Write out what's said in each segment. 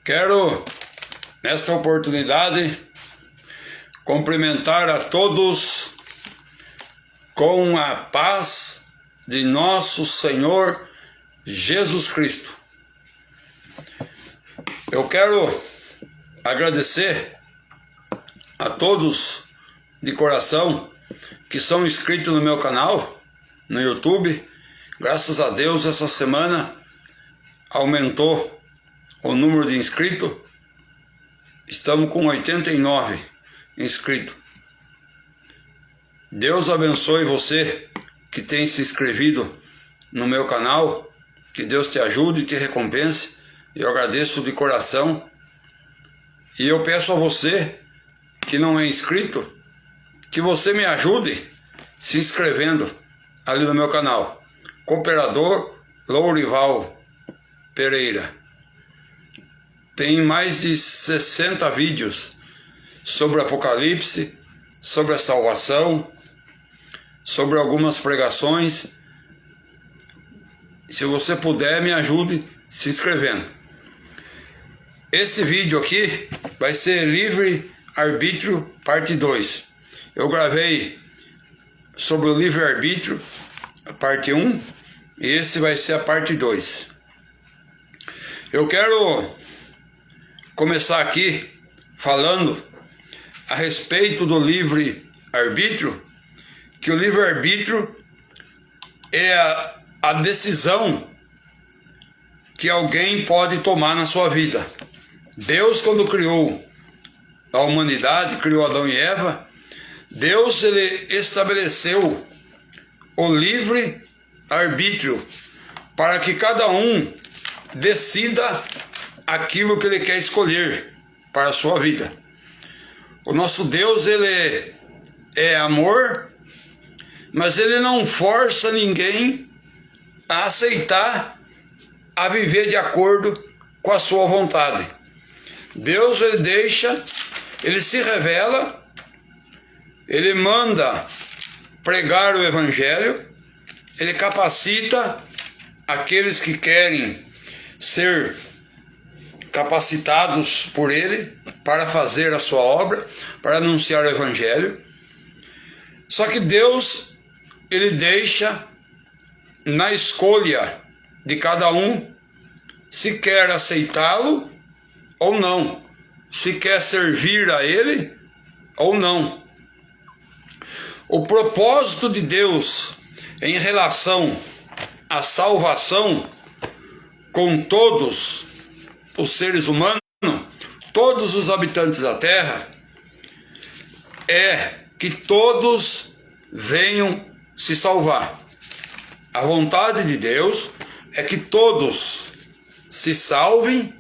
Quero, nesta oportunidade, cumprimentar a todos com a paz de nosso Senhor Jesus Cristo. Eu quero agradecer a todos de coração que são inscritos no meu canal, no YouTube. Graças a Deus, essa semana aumentou o número de inscritos. Estamos com 89 inscritos. Deus abençoe você que tem se inscrevido no meu canal. Que Deus te ajude e te recompense. Eu agradeço de coração. E eu peço a você que não é inscrito, que você me ajude se inscrevendo ali no meu canal. Cooperador Lourival Pereira. Tem mais de 60 vídeos sobre Apocalipse, sobre a salvação, sobre algumas pregações. Se você puder, me ajude se inscrevendo. Este vídeo aqui vai ser livre-arbítrio parte 2. Eu gravei sobre o livre-arbítrio, a parte 1, e esse vai ser a parte 2. Eu quero começar aqui falando a respeito do livre-arbítrio, que o livre-arbítrio é a decisão que alguém pode tomar na sua vida. Deus, quando criou a humanidade, criou Adão e Eva, Deus ele estabeleceu o livre-arbítrio para que cada um decida aquilo que ele quer escolher para a sua vida. O nosso Deus, ele é amor, mas ele não força ninguém a aceitar, a viver de acordo com a sua vontade. Deus, ele deixa, ele se revela, ele manda pregar o evangelho, ele capacita aqueles que querem ser capacitados por ele para fazer a sua obra, para anunciar o evangelho. Só que Deus, ele deixa na escolha de cada um se quer aceitá-lo ou não, se quer servir a ele ou não. O propósito de Deus em relação à salvação com todos os seres humanos, todos os habitantes da terra, é que todos venham se salvar. A vontade de Deus é que todos se salvem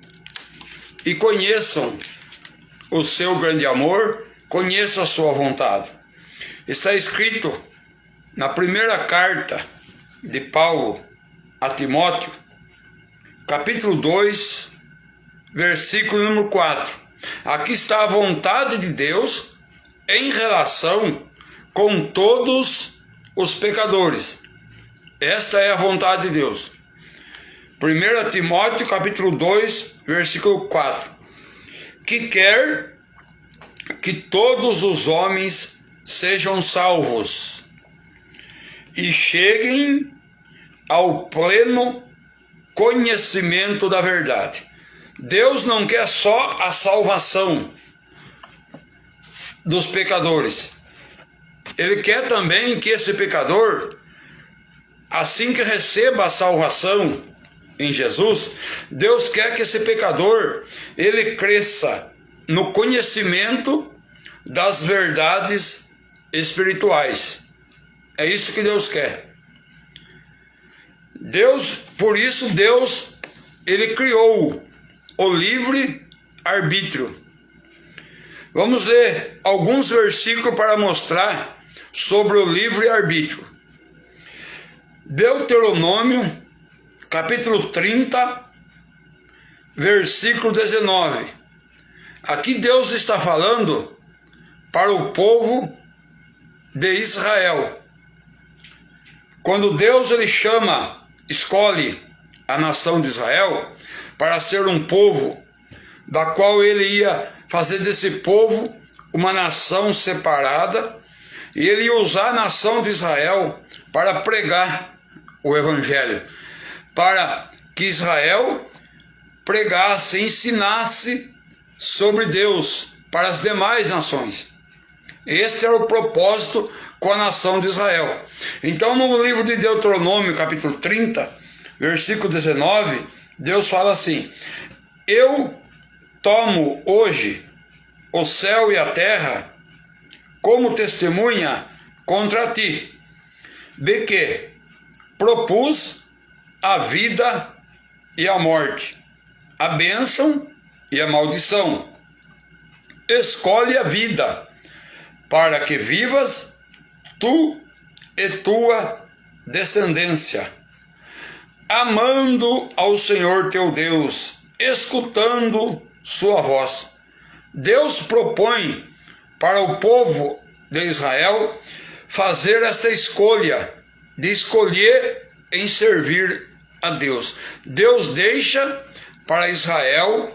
e conheçam o seu grande amor, conheçam a sua vontade. Está escrito na primeira carta de Paulo a Timóteo, capítulo 2, versículo número 4. Aqui está a vontade de Deus em relação com todos os pecadores. Esta é a vontade de Deus. 1 Timóteo, capítulo 2, versículo 4. Que quer que todos os homens sejam salvos e cheguem ao pleno conhecimento da verdade. Deus não quer só a salvação dos pecadores. Ele quer também que esse pecador, assim que receba a salvação em Jesus, Deus quer que esse pecador, ele cresça no conhecimento das verdades espirituais. É isso que Deus quer. Por isso Deus, ele criou o livre-arbítrio. Vamos ler alguns versículos para mostrar sobre o livre-arbítrio. Deuteronômio, capítulo 30, versículo 19. Aqui Deus está falando para o povo de Israel. Quando Deus ele escolhe a nação de Israel para ser um povo da qual ele ia fazer desse povo uma nação separada, e ele ia usar a nação de Israel para pregar o evangelho, para que Israel pregasse, ensinasse sobre Deus para as demais nações. Este era o propósito com a nação de Israel. Então, no livro de Deuteronômio, capítulo 30, versículo 19, Deus fala assim: eu tomo hoje o céu e a terra como testemunha contra ti, de que propus a vida e a morte, a bênção e a maldição. Escolhe a vida, para que vivas tu e tua descendência, amando ao Senhor teu Deus, escutando sua voz. Deus propõe para o povo de Israel fazer esta escolha, de escolher em servir a Deus. Deus deixa para Israel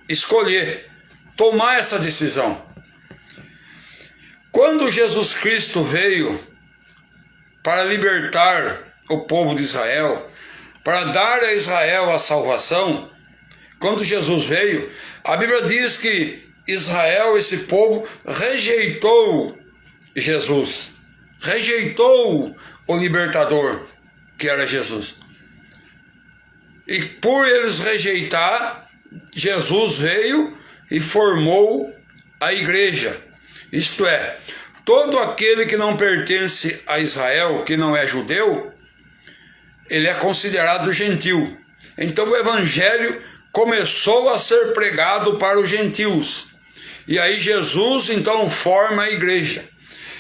escolher, tomar essa decisão. Quando Jesus Cristo veio para libertar o povo de Israel, para dar a Israel a salvação, quando Jesus veio, a Bíblia diz que Israel, esse povo, rejeitou Jesus, rejeitou o libertador, que era Jesus. E por eles rejeitar, Jesus veio e formou a igreja. Isto é, todo aquele que não pertence a Israel, que não é judeu, ele é considerado gentil. Então o evangelho começou a ser pregado para os gentios. E aí Jesus então forma a igreja.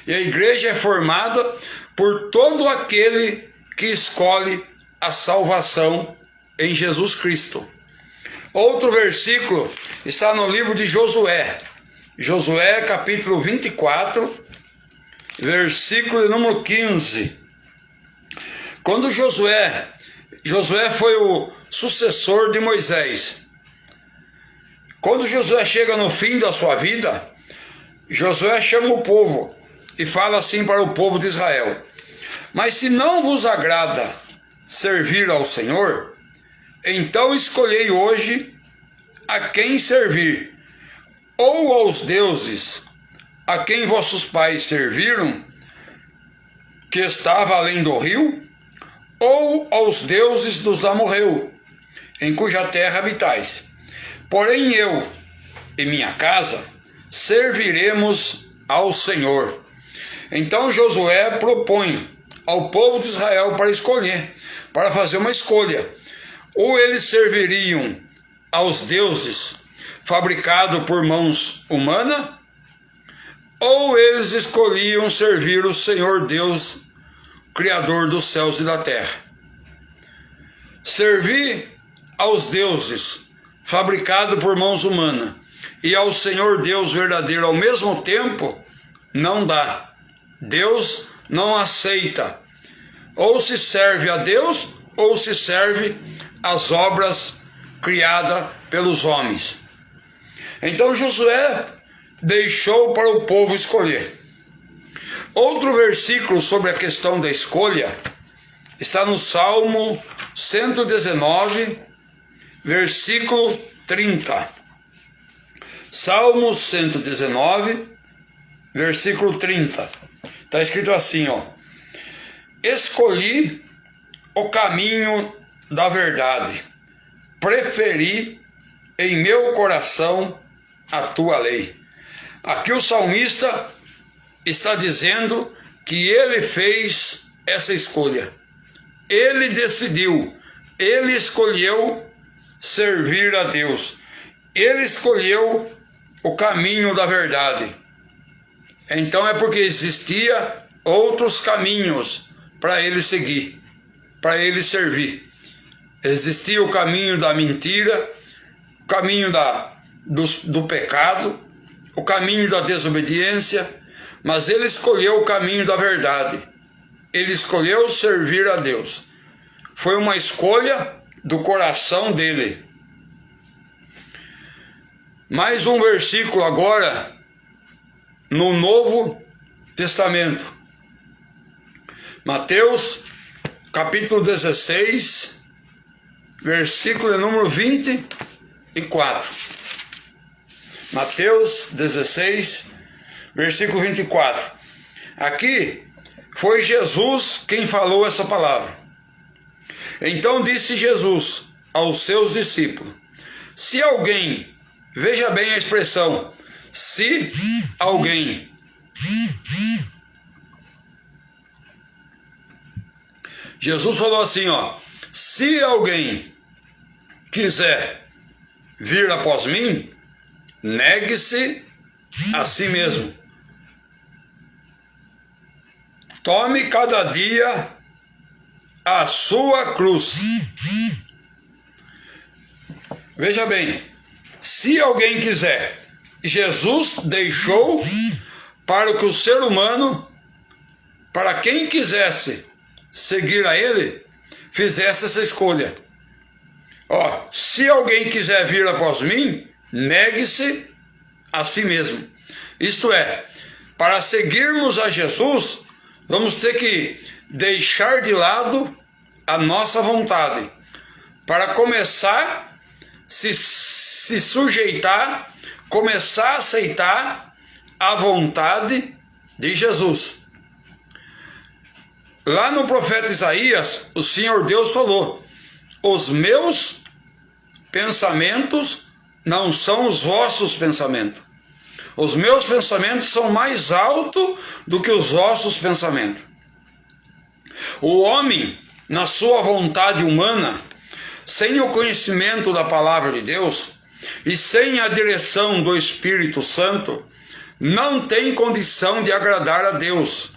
E a igreja é formada por todo aquele que escolhe a salvação em Jesus Cristo. Outro versículo está no livro de Josué. Josué capítulo 24, versículo número 15. Quando Josué foi o sucessor de Moisés. Quando Josué chega no fim da sua vida, Josué chama o povo e fala assim para o povo de Israel: mas se não vos agrada servir ao Senhor, então escolhei hoje a quem servir, ou aos deuses a quem vossos pais serviram, que estava além do rio, ou aos deuses dos amorreus, em cuja terra habitais. Porém eu e minha casa serviremos ao Senhor. Então Josué propõe ao povo de Israel para escolher, para fazer uma escolha. Ou eles serviriam aos deuses fabricados por mãos humanas, ou eles escolhiam servir o Senhor Deus, Criador dos céus e da terra. Servir aos deuses fabricados por mãos humanas e ao Senhor Deus verdadeiro ao mesmo tempo não dá. Deus não aceita. Ou se serve a Deus, ou se serve às obras criadas pelos homens. Então Josué deixou para o povo escolher. Outro versículo sobre a questão da escolha está no Salmo 119, versículo 30. Salmo 119, versículo 30. Está escrito assim, ó: escolhi o caminho da verdade, preferi em meu coração a tua lei. Aqui o salmista está dizendo que ele fez essa escolha. Ele decidiu, ele escolheu servir a Deus. Ele escolheu o caminho da verdade. Então é porque existia outros caminhos para ele seguir, para ele servir. Existia o caminho da mentira, o caminho do pecado, o caminho da desobediência, mas ele escolheu o caminho da verdade. Ele escolheu servir a Deus. Foi uma escolha do coração dele. mais um versículo agora no Novo Testamento. Mateus, capítulo 16, versículo número 24. Mateus 16, versículo 24. Aqui foi Jesus quem falou essa palavra. Então disse Jesus aos seus discípulos: se alguém, veja bem a expressão, se alguém, Jesus falou assim, ó: se alguém quiser vir após mim, negue-se a si mesmo. Tome cada dia a sua cruz. Veja bem, se alguém quiser, Jesus deixou para que o ser humano, para quem quisesse seguir a ele, fizesse essa escolha. Ó, se alguém quiser vir após mim, negue-se a si mesmo. Isto é, para seguirmos a Jesus, vamos ter que deixar de lado a nossa vontade, para começar a se sujeitar, começar a aceitar a vontade de Jesus. Lá no profeta Isaías, o Senhor Deus falou: os meus pensamentos não são os vossos pensamentos. Os meus pensamentos são mais altos do que os vossos pensamentos. O homem, na sua vontade humana, sem o conhecimento da palavra de Deus e sem a direção do Espírito Santo, não tem condição de agradar a Deus.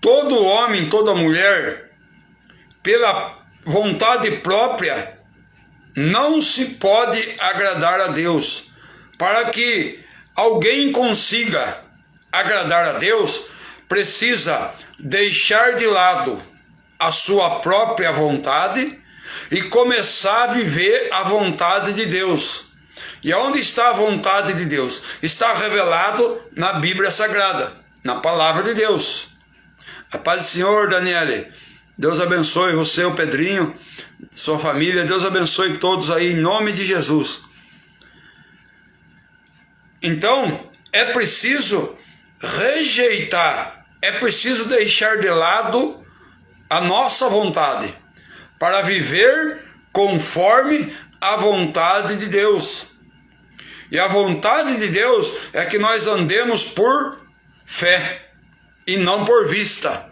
Todo homem, toda mulher, pela vontade própria, não se pode agradar a Deus. Para que alguém consiga agradar a Deus, precisa deixar de lado a sua própria vontade e começar a viver a vontade de Deus. E onde está a vontade de Deus? Está revelado na Bíblia Sagrada, na Palavra de Deus. A paz do Senhor, Daniele. Deus abençoe você, o Pedrinho, sua família. Deus abençoe todos aí, em nome de Jesus. Então, é preciso rejeitar, é preciso deixar de lado a nossa vontade, para viver conforme a vontade de Deus. E a vontade de Deus é que nós andemos por fé e não por vista.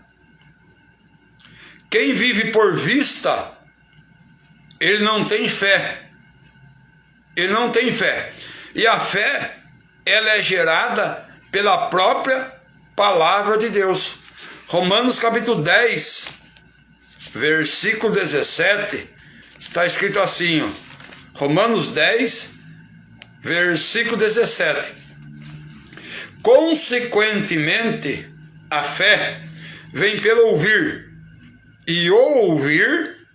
Quem vive por vista, ele não tem fé. Ele não tem fé. E a fé, ela é gerada pela própria palavra de Deus. Romanos capítulo 10, versículo 17, está escrito assim, ó, Romanos 10, versículo 17. Consequentemente, a fé vem pelo ouvir, e o ouvir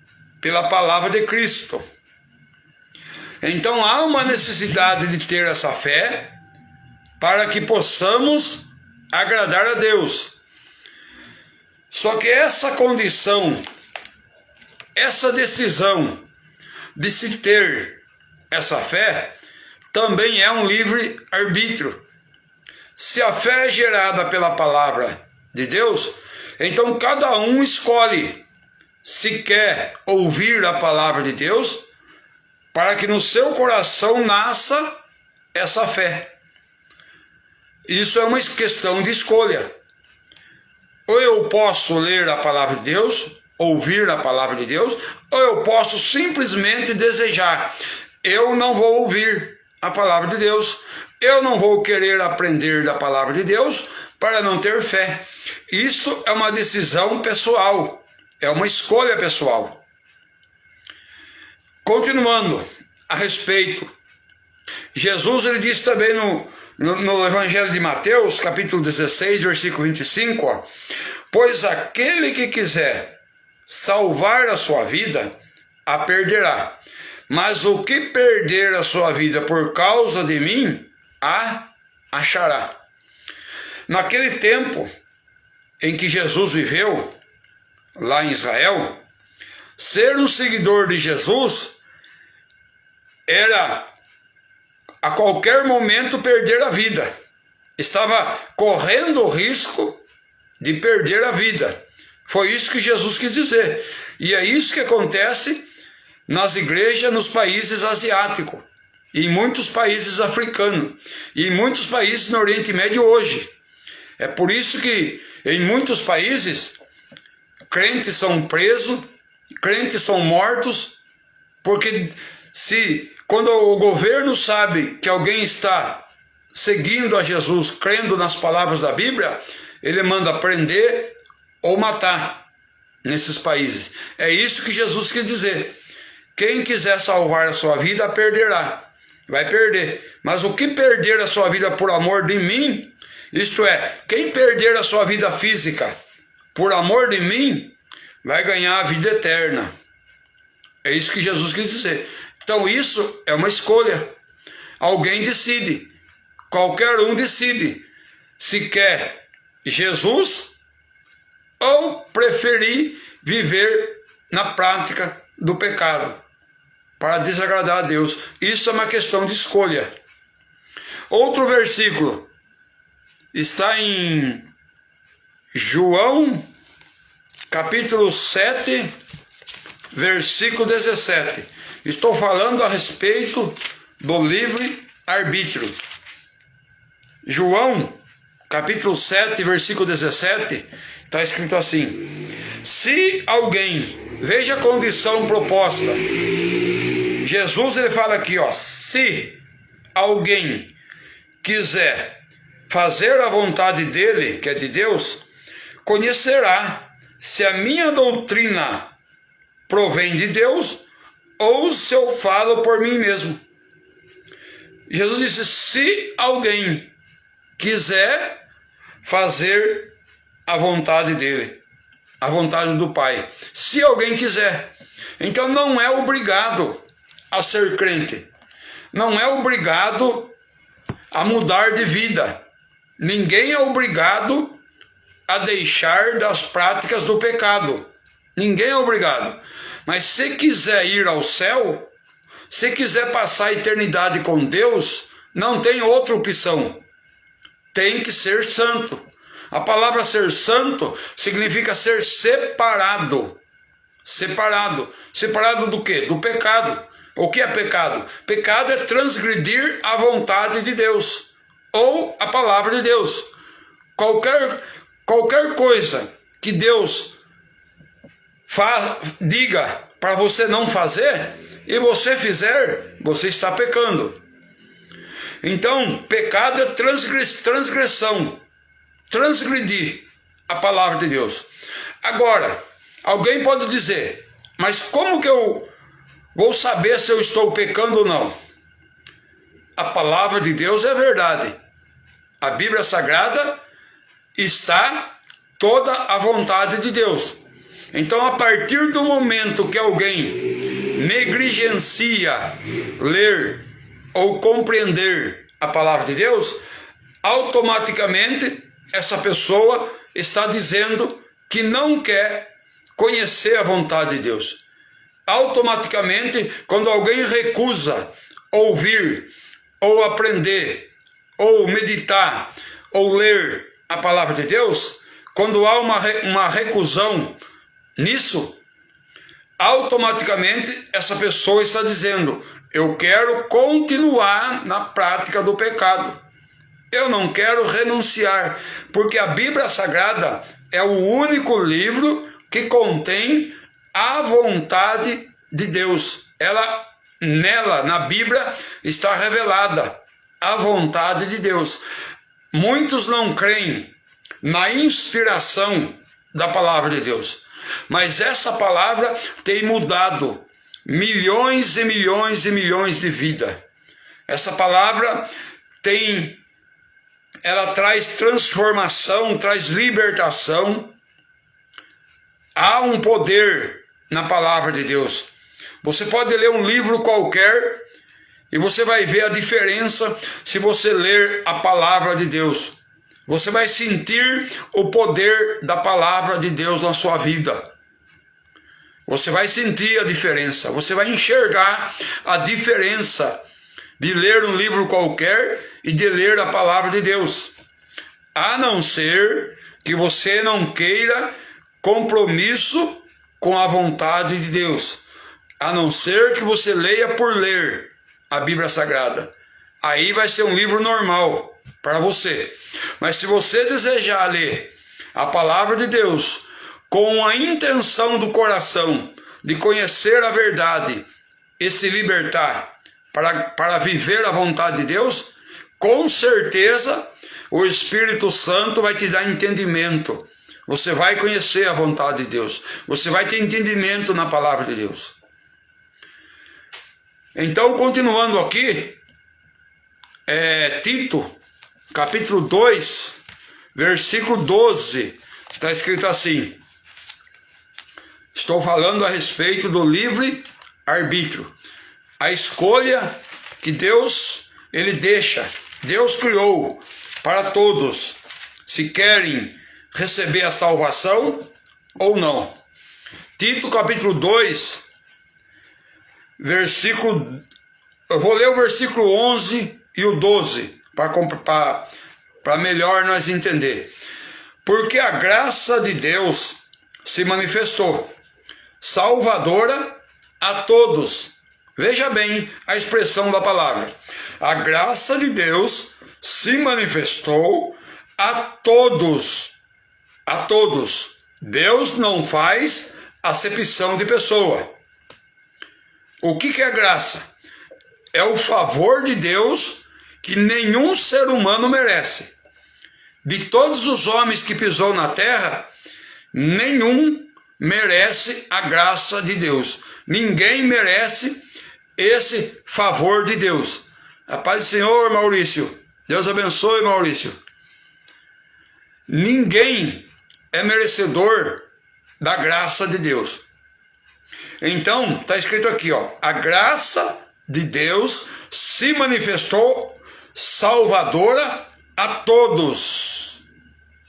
pela palavra de Cristo. Então há uma necessidade de ter essa fé para que possamos agradar a Deus. Só que essa condição, essa decisão de se ter essa fé, também é um livre arbítrio. Se a fé é gerada pela palavra de Deus, então cada um escolhe se quer ouvir a palavra de Deus, para que no seu coração nasça essa fé. Isso é uma questão de escolha. Ou eu posso ler a palavra de Deus, ouvir a palavra de Deus, ou eu posso simplesmente desejar. Eu não vou ouvir a palavra de Deus, eu não vou querer aprender da palavra de Deus para não ter fé. Isto é uma decisão pessoal, é uma escolha pessoal. Continuando a respeito, Jesus ele disse também no Evangelho de Mateus, capítulo 16, versículo 25, ó, pois aquele que quiser salvar a sua vida, a perderá. Mas o que perder a sua vida por causa de mim, a achará. Naquele tempo em que Jesus viveu, lá em Israel, ser um seguidor de Jesus era a qualquer momento perder a vida. Estava correndo o risco de perder a vida. Foi isso que Jesus quis dizer. E é isso que acontece nas igrejas nos países asiáticos, em muitos países africanos, e em muitos países no Oriente Médio hoje. É por isso que em muitos países crentes são presos, crentes são mortos, porque quando o governo sabe que alguém está seguindo a Jesus, crendo nas palavras da Bíblia, ele manda prender ou matar nesses países. É isso que Jesus quis dizer. Quem quiser salvar a sua vida, a perderá. Vai perder. Mas o que perder a sua vida por amor de mim, isto é, quem perder a sua vida física por amor de mim, vai ganhar a vida eterna. É isso que Jesus quis dizer. Então isso é uma escolha. Alguém decide. Qualquer um decide se quer Jesus ou preferir viver na prática do pecado para desagradar a Deus. Isso é uma questão de escolha. Outro versículo está em João, capítulo 7, versículo 17. Estou falando a respeito do livre-arbítrio. João, capítulo 7, versículo 17, está escrito assim: se alguém, veja a condição proposta, Jesus ele fala aqui, ó, se alguém quiser fazer a vontade dele, que é de Deus, conhecerá se a minha doutrina provém de Deus ou se eu falo por mim mesmo. Jesus disse, se alguém quiser fazer a vontade dele, a vontade do Pai, se alguém quiser. Então não é obrigado a ser crente, não é obrigado a mudar de vida, ninguém é obrigado a deixar das práticas do pecado, ninguém é obrigado. Mas se quiser ir ao céu, se quiser passar a eternidade com Deus, não tem outra opção, tem que ser santo. A palavra ser santo significa ser separado. Separado do quê? Do pecado. O que é pecado? Pecado é transgredir a vontade de Deus ou a palavra de Deus. Qualquer coisa que Deus diga para você não fazer e você fizer, você está pecando. Então, pecado é transgressão, transgredir a palavra de Deus. Agora, alguém pode dizer, mas como que eu vou saber se eu estou pecando ou não? A palavra de Deus é verdade. A Bíblia Sagrada está toda a vontade de Deus. Então, a partir do momento que alguém negligencia ler ou compreender a palavra de Deus, automaticamente essa pessoa está dizendo que não quer conhecer a vontade de Deus. Automaticamente, quando alguém recusa ouvir, ou aprender, ou meditar, ou ler a palavra de Deus, quando há uma recusão nisso, automaticamente essa pessoa está dizendo, eu quero continuar na prática do pecado. Eu não quero renunciar, porque a Bíblia Sagrada é o único livro que contém a vontade de Deus. Nela, na Bíblia, está revelada a vontade de Deus. Muitos não creem na inspiração da palavra de Deus, mas essa palavra tem mudado milhões e milhões e milhões de vidas. Essa palavra ela traz transformação, traz libertação. Há um poder na palavra de Deus. Você pode ler um livro qualquer e você vai ver a diferença se você ler a palavra de Deus. Você vai sentir o poder da palavra de Deus na sua vida. Você vai sentir a diferença, você vai enxergar a diferença de ler um livro qualquer e de ler a palavra de Deus. A não ser que você não queira compromisso com a vontade de Deus. A não ser que você leia por ler a Bíblia Sagrada. Aí vai ser um livro normal para você. Mas se você desejar ler a palavra de Deus com a intenção do coração de conhecer a verdade e se libertar para viver a vontade de Deus, com certeza o Espírito Santo vai te dar entendimento. Você vai conhecer a vontade de Deus. Você vai ter entendimento na palavra de Deus. Então, continuando aqui, Tito, capítulo 2, versículo 12, está escrito assim. Estou falando a respeito do livre-arbítrio. A escolha que Deus, Ele deixa, Deus criou para todos, se querem receber a salvação ou não. Tito, capítulo 2, eu vou ler o versículo 11 e o 12, para melhor nós entender. Porque a graça de Deus se manifestou, salvadora a todos. Veja bem a expressão da palavra. A graça de Deus se manifestou a todos. A todos. Deus não faz acepção de pessoa. O que é graça? É o favor de Deus que nenhum ser humano merece. De todos os homens que pisou na terra, nenhum merece a graça de Deus. Ninguém merece esse favor de Deus. A paz do Senhor, Maurício. Deus abençoe, Maurício. Ninguém é merecedor da graça de Deus. Então, está escrito aqui, a graça de Deus se manifestou salvadora a todos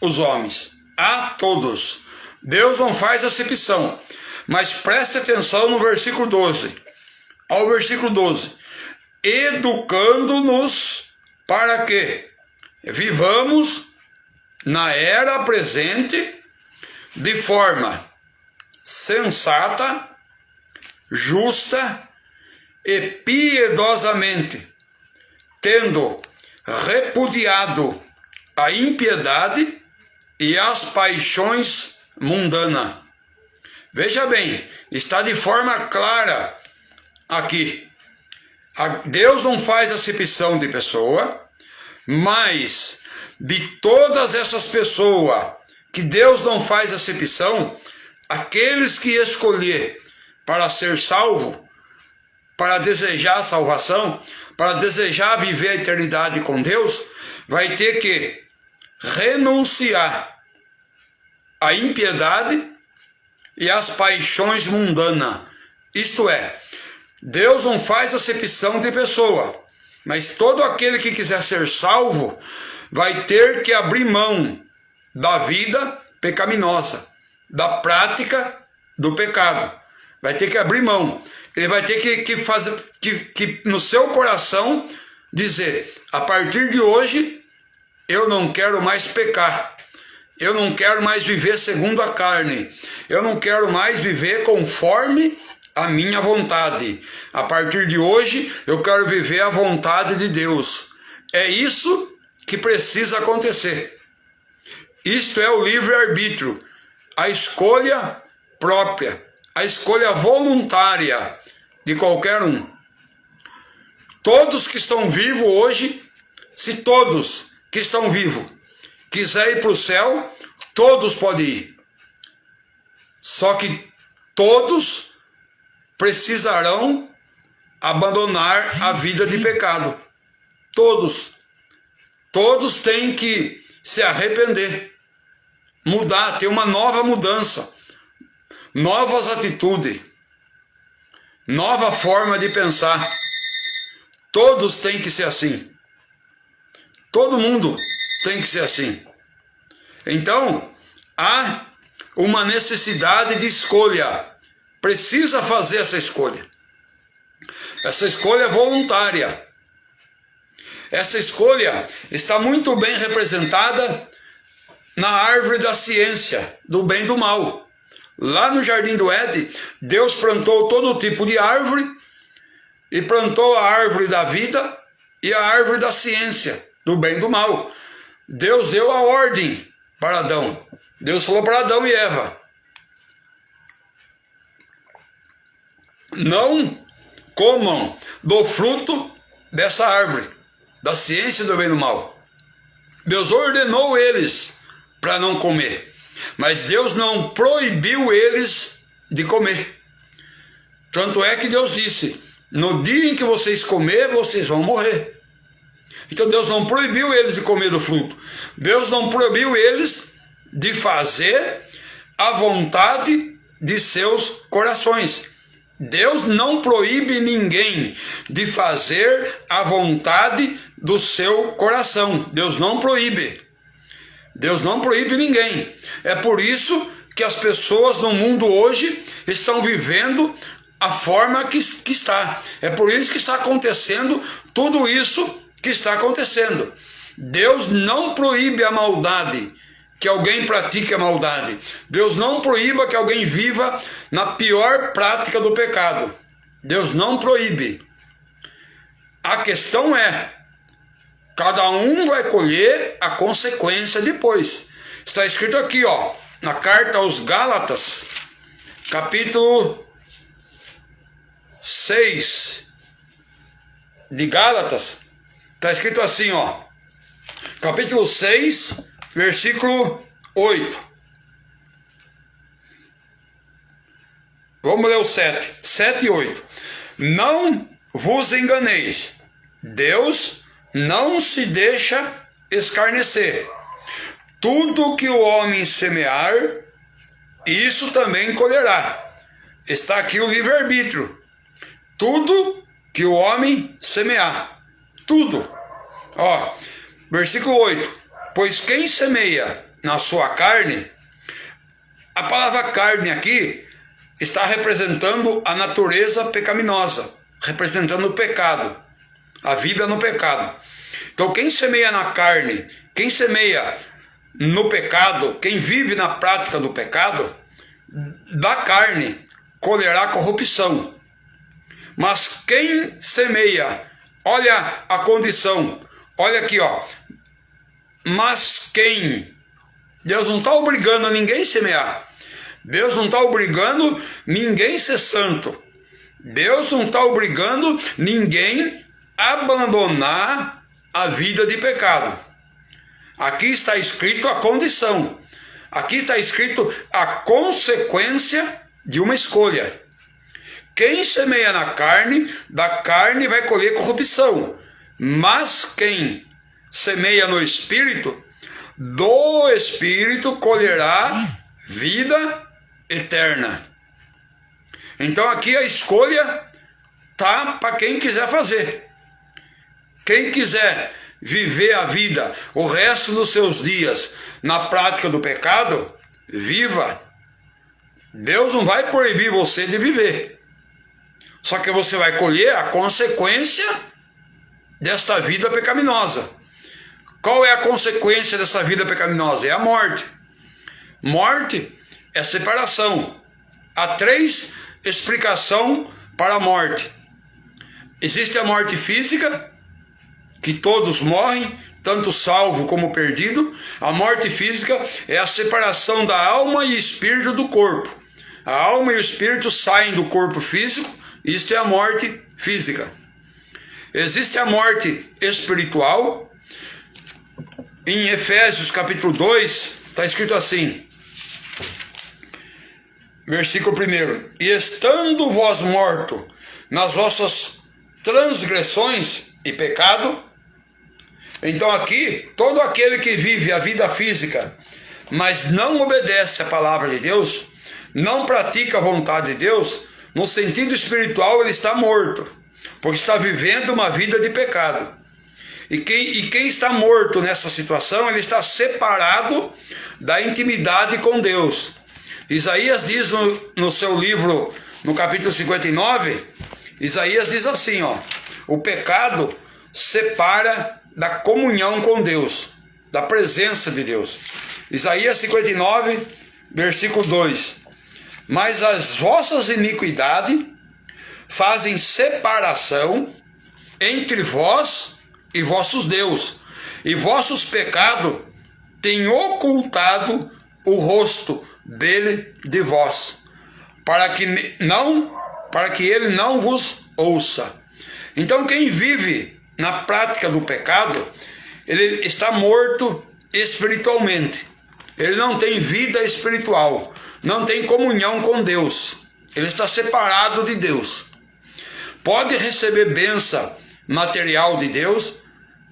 os homens. A todos. Deus não faz acepção. Mas preste atenção no versículo 12. Ao versículo 12. Educando-nos para que vivamos na era presente de forma sensata, justa e piedosamente, tendo repudiado a impiedade e as paixões mundanas. Veja bem, está de forma clara aqui. Deus não faz acepção de pessoa, mas de todas essas pessoas que Deus não faz acepção, aqueles que escolher para ser salvo, para desejar a salvação, para desejar viver a eternidade com Deus, vai ter que renunciar à impiedade e às paixões mundanas. Isto é, Deus não faz acepção de pessoa, mas todo aquele que quiser ser salvo vai ter que abrir mão da vida pecaminosa, da prática do pecado. Vai ter que abrir mão. Ele vai ter que no seu coração dizer: a partir de hoje eu não quero mais pecar. Eu não quero mais viver segundo a carne. Eu não quero mais viver conforme a minha vontade. A partir de hoje eu quero viver a vontade de Deus. É isso que precisa acontecer. Isto é o livre-arbítrio, a escolha própria, a escolha voluntária de qualquer um. Todos que estão vivos hoje, se todos que estão vivos quiserem ir para o céu, todos podem ir. Só que todos precisarão abandonar a vida de pecado. Todos. Todos têm que se arrepender, mudar, ter uma nova mudança, novas atitudes. nova forma de pensar. Todos têm que ser assim. Todo mundo tem que ser assim. Então, há uma necessidade de escolha. Precisa fazer essa escolha. Essa escolha é voluntária. Essa escolha está muito bem representada na árvore da ciência, do bem e do mal. Lá no Jardim do Éden, Deus plantou todo tipo de árvore e plantou a árvore da vida e a árvore da ciência, do bem e do mal. Deus deu a ordem para Adão. Deus falou para Adão e Eva: não comam do fruto dessa árvore, da ciência do bem e do mal. Deus ordenou eles para não comer, mas Deus não proibiu eles de comer. Tanto é que Deus disse: no dia em que vocês comer, vocês vão morrer. Então Deus não proibiu eles de comer do fruto. Deus não proibiu eles de fazer a vontade de seus corações. Deus não proíbe ninguém de fazer a vontade do seu coração. Deus não proíbe. Deus não proíbe ninguém. É por isso que as pessoas no mundo hoje estão vivendo a forma que está. É por isso que está acontecendo tudo isso que está acontecendo. Deus não proíbe a maldade, que alguém pratique a maldade. Deus não proíba que alguém viva na pior prática do pecado. Deus não proíbe. A questão é, cada um vai colher a consequência depois. Está escrito aqui, ó, na carta aos Gálatas, capítulo 6 de Gálatas, está escrito assim, ó, capítulo 6, versículo 8. Vamos ler o 7 e 8. Não vos enganeis, Deus não se deixa escarnecer. Tudo que o homem semear, isso também colherá. Está aqui o livre-arbítrio. Tudo que o homem semear. Tudo. Ó, versículo 8. Pois quem semeia na sua carne, a palavra carne aqui está representando a natureza pecaminosa, representando o pecado, a vida no pecado. Então quem semeia na carne, quem semeia no pecado, quem vive na prática do pecado, da carne colherá corrupção. Mas quem semeia, olha a condição, olha aqui, ó. Mas quem? Deus não está obrigando ninguém a semear. Deus não está obrigando ninguém a ser santo. Deus não está obrigando ninguém a abandonar a vida de pecado. Aqui está escrito a condição. Aqui está escrito a consequência de uma escolha. Quem semeia na carne, da carne vai colher corrupção. Mas quem semeia no Espírito, do Espírito colherá vida eterna. Então aqui a escolha tá para quem quiser fazer. Quem quiser viver a vida, o resto dos seus dias, na prática do pecado, viva. Deus não vai proibir você de viver. Só que você vai colher a consequência desta vida pecaminosa. Qual é a consequência dessa vida pecaminosa? É a morte. Morte é separação. Há 3 explicações para a morte. Existe a morte física, que todos morrem, tanto salvo como perdido. A morte física é a separação da alma e espírito do corpo. A alma e o espírito saem do corpo físico, isto é a morte física. Existe a morte espiritual. Em Efésios capítulo 2, está escrito assim, versículo 1: E estando vós mortos nas vossas transgressões e pecado. Então aqui, todo aquele que vive a vida física, mas não obedece à palavra de Deus, não pratica a vontade de Deus, no sentido espiritual, ele está morto, porque está vivendo uma vida de pecado. E quem está morto nessa situação, ele está separado da intimidade com Deus. Isaías diz no seu livro, no capítulo 59, Isaías diz assim, ó: o pecado separa da comunhão com Deus, da presença de Deus. Isaías 59, versículo 2: mas as vossas iniquidades fazem separação entre vós e vossos deuses, e vossos pecados têm ocultado o rosto dele de vós, para que ele não vos ouça. Então quem vive na prática do pecado, ele está morto espiritualmente. Ele não tem vida espiritual, não tem comunhão com Deus. Ele está separado de Deus. Pode receber bênção material de Deus,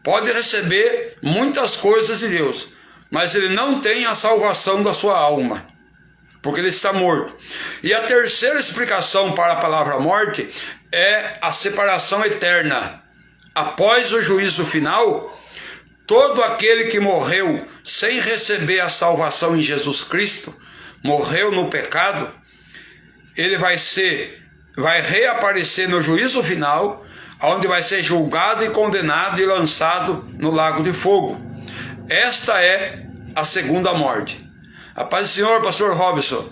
pode receber muitas coisas de Deus, mas ele não tem a salvação da sua alma, porque ele está morto. E a terceira explicação para a palavra morte é a separação eterna. Após o juízo final, todo aquele que morreu sem receber a salvação em Jesus Cristo, morreu no pecado, ele vai reaparecer no juízo final, onde vai ser julgado e condenado e lançado no lago de fogo. Esta é a segunda morte. A paz do Senhor, pastor Robson.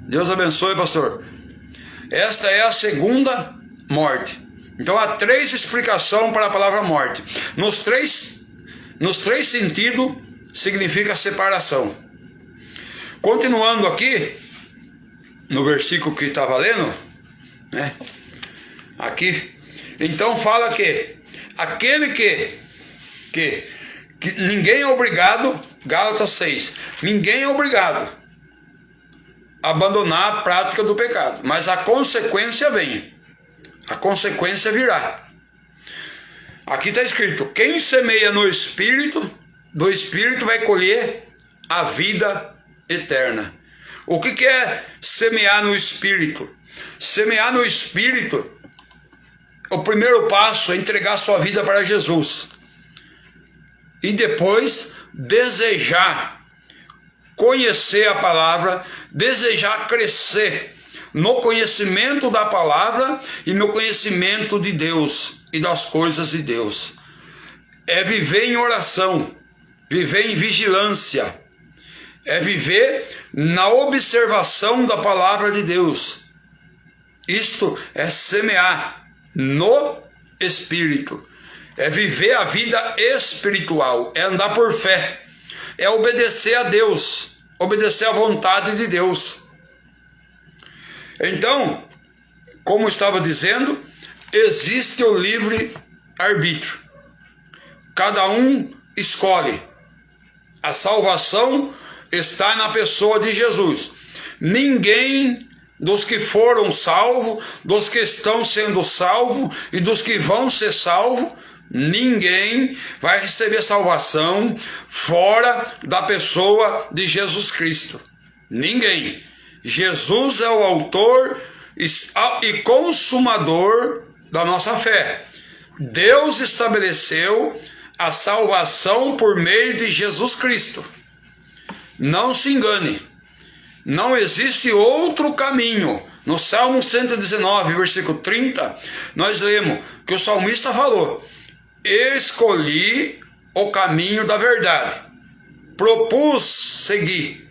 Deus abençoe, pastor. Esta é a segunda morte. Então há três explicações para a palavra morte. Nos três sentidos significa separação. Continuando aqui, no versículo que estava lendo, né? Aqui, então fala que aquele que ninguém é obrigado, Gálatas 6, ninguém é obrigado a abandonar a prática do pecado, mas a consequência vem, a consequência virá. Aqui está escrito: quem semeia no Espírito, do Espírito vai colher a vida eterna. O que é semear no Espírito? Semear no Espírito, o primeiro passo é entregar sua vida para Jesus. E depois desejar conhecer a palavra, desejar crescer no conhecimento da palavra e no conhecimento de Deus e das coisas de Deus. É viver em oração, viver em vigilância, é viver na observação da palavra de Deus. Isto é semear no Espírito, é viver a vida espiritual, é andar por fé, é obedecer a Deus, obedecer à vontade de Deus. Então, como estava dizendo, existe o livre arbítrio. Cada um escolhe. A salvação está na pessoa de Jesus. Ninguém dos que foram salvos, dos que estão sendo salvos e dos que vão ser salvos, ninguém vai receber salvação fora da pessoa de Jesus Cristo. Ninguém. Jesus é o autor e consumador da nossa fé. Deus estabeleceu a salvação por meio de Jesus Cristo. Não se engane, não existe outro caminho. No Salmo 119, versículo 30, nós lemos que o salmista falou: escolhi o caminho da verdade, propus seguir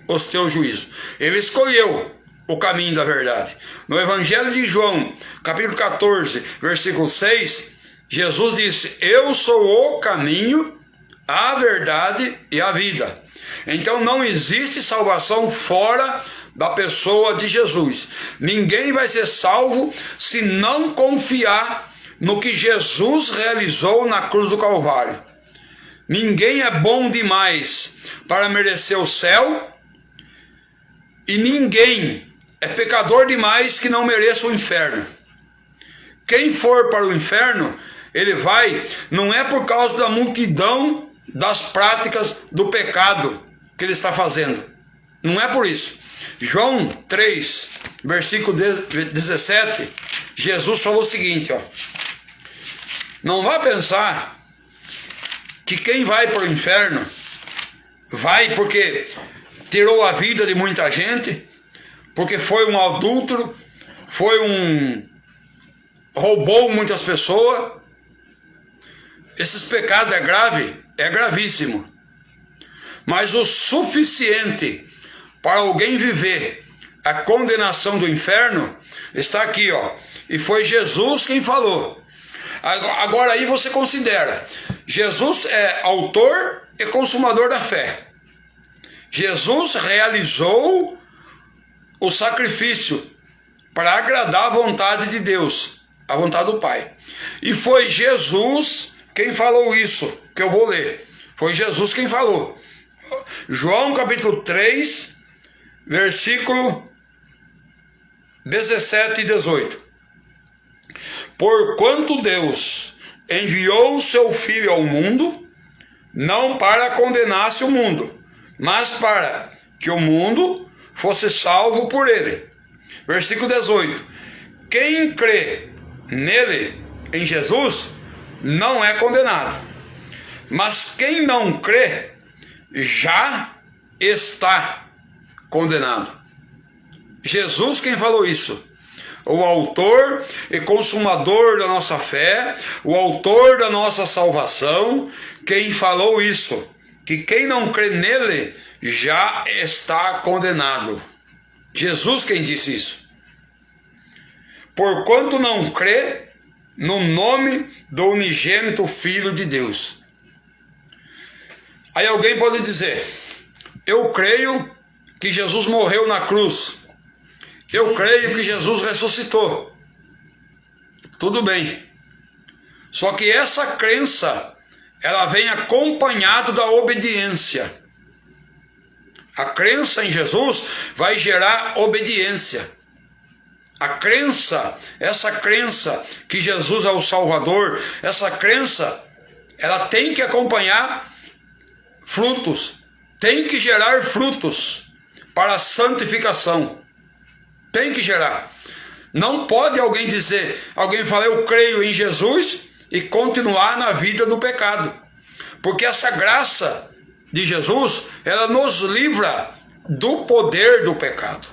os teus juízos. Ele escolheu o caminho da verdade. No Evangelho de João, capítulo 14, versículo 6, Jesus disse: eu sou o caminho, a verdade e a vida. Então não existe salvação fora da pessoa de Jesus. Ninguém vai ser salvo se não confiar no que Jesus realizou na cruz do Calvário. Ninguém é bom demais para merecer o céu, e ninguém é pecador demais que não mereça o inferno. Quem for para o inferno, ele vai, não é por causa da multidão das práticas do pecado que ele está fazendo. Não é por isso. João 3, versículo 17, Jesus falou o seguinte, ó: não vá pensar que quem vai para o inferno vai porque tirou a vida de muita gente, porque foi um adúltero, roubou muitas pessoas. Esses pecados é grave, é gravíssimo. Mas o suficiente para alguém viver a condenação do inferno está aqui, ó. E foi Jesus quem falou. Agora aí você considera, Jesus é autor e consumador da fé. Jesus realizou o sacrifício para agradar a vontade de Deus, a vontade do Pai. E foi Jesus quem falou isso, que eu vou ler. Foi Jesus quem falou. João capítulo 3, versículo 17 e 18. Porquanto Deus enviou o seu Filho ao mundo, não para condenasse o mundo, mas para que o mundo fosse salvo por ele. Versículo 18. Quem crê nele, em Jesus, não é condenado. Mas quem não crê, já está condenado. Jesus quem falou isso. O autor e consumador da nossa fé, o autor da nossa salvação, quem falou isso, que quem não crê nele já está condenado. Jesus quem disse isso. Porquanto não crê no nome do unigênito Filho de Deus. Aí alguém pode dizer: eu creio que Jesus morreu na cruz, eu creio que Jesus ressuscitou. Tudo bem. Só que essa crença, ela vem acompanhada da obediência. A crença em Jesus vai gerar obediência. A crença, essa crença que Jesus é o Salvador, essa crença, ela tem que acompanhar frutos, tem que gerar frutos para a santificação. Tem que gerar. Não pode alguém falar eu creio em Jesus e continuar na vida do pecado. Porque essa graça de Jesus, ela nos livra do poder do pecado.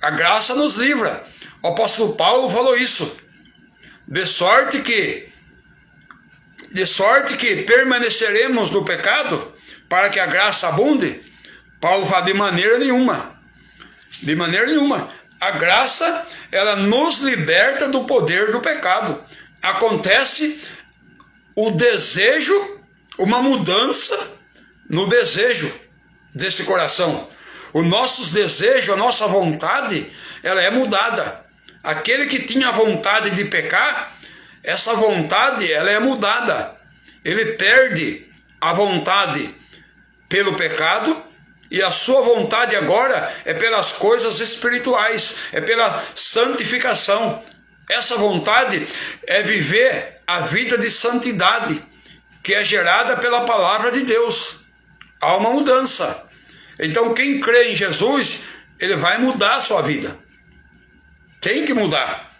A graça nos livra. O apóstolo Paulo falou isso. De sorte que permaneceremos no pecado para que a graça abunde. Paulo fala de maneira nenhuma. De maneira nenhuma. A graça, ela nos liberta do poder do pecado. Acontece o desejo, uma mudança no desejo desse coração. Os nossos desejos, a nossa vontade, ela é mudada. Aquele que tinha vontade de pecar, essa vontade, ela é mudada. Ele perde a vontade pelo pecado e a sua vontade agora é pelas coisas espirituais, é pela santificação. Essa vontade é viver a vida de santidade, que é gerada pela palavra de Deus. Há uma mudança. Então quem crê em Jesus, ele vai mudar a sua vida. Tem que mudar.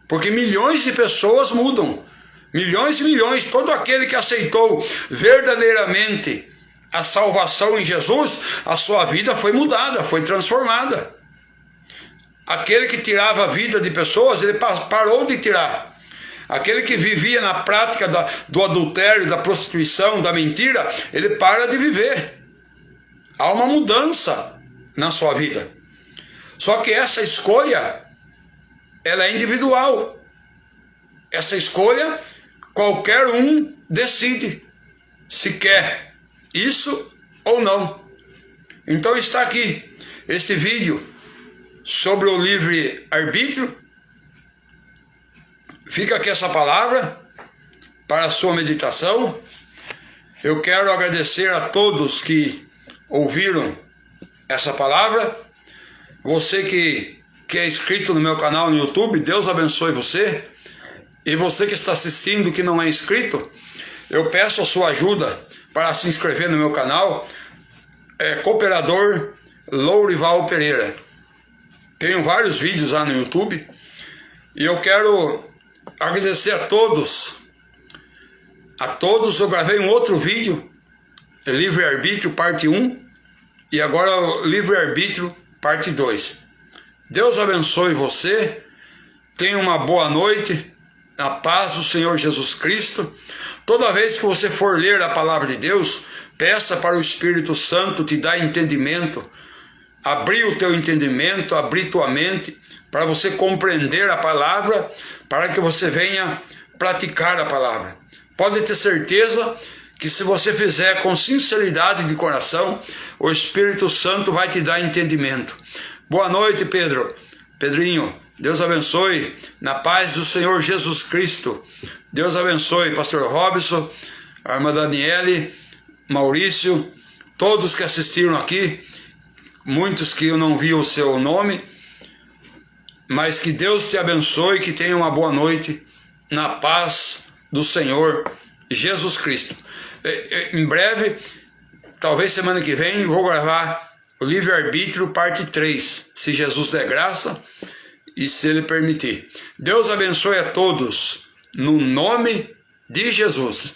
Porque milhões de pessoas mudam. Milhões e milhões. Todo aquele que aceitou verdadeiramente a salvação em Jesus, a sua vida foi mudada, foi transformada. Aquele que tirava a vida de pessoas, ele parou de tirar. Aquele que vivia na prática do adultério, da prostituição, da mentira, ele para de viver. Há uma mudança na sua vida. Só que essa escolha, ela é individual. Essa escolha, qualquer um decide se quer isso ou não. Então está aqui este vídeo sobre o livre-arbítrio. Fica aqui essa palavra para a sua meditação. Eu quero agradecer a todos que ouviram essa palavra. Você que é inscrito no meu canal no YouTube, Deus abençoe você. E você que está assistindo que não é inscrito, eu peço a sua ajuda para se inscrever no meu canal. Cooperador Lourival Pereira. Tenho vários vídeos lá no YouTube. E eu quero agradecer a todos. A todos, eu gravei um outro vídeo, Livre-Arbítrio, parte 1. E agora, Livre-Arbítrio, parte 2. Deus abençoe você. Tenha uma boa noite. Na paz do Senhor Jesus Cristo. Toda vez que você for ler a palavra de Deus, peça para o Espírito Santo te dar entendimento, abrir o teu entendimento, abrir tua mente, para você compreender a palavra, para que você venha praticar a palavra. Pode ter certeza que se você fizer com sinceridade de coração, o Espírito Santo vai te dar entendimento. Boa noite, Pedrinho. Deus abençoe, na paz do Senhor Jesus Cristo. Deus abençoe, pastor Robson, a irmã Daniele, Maurício, todos que assistiram aqui, muitos que eu não vi o seu nome, mas que Deus te abençoe, que tenha uma boa noite, na paz do Senhor Jesus Cristo. Em breve, talvez semana que vem, vou gravar o Livre-Arbítrio, parte 3, se Jesus der graça e se Ele permitir. Deus abençoe a todos, no nome de Jesus.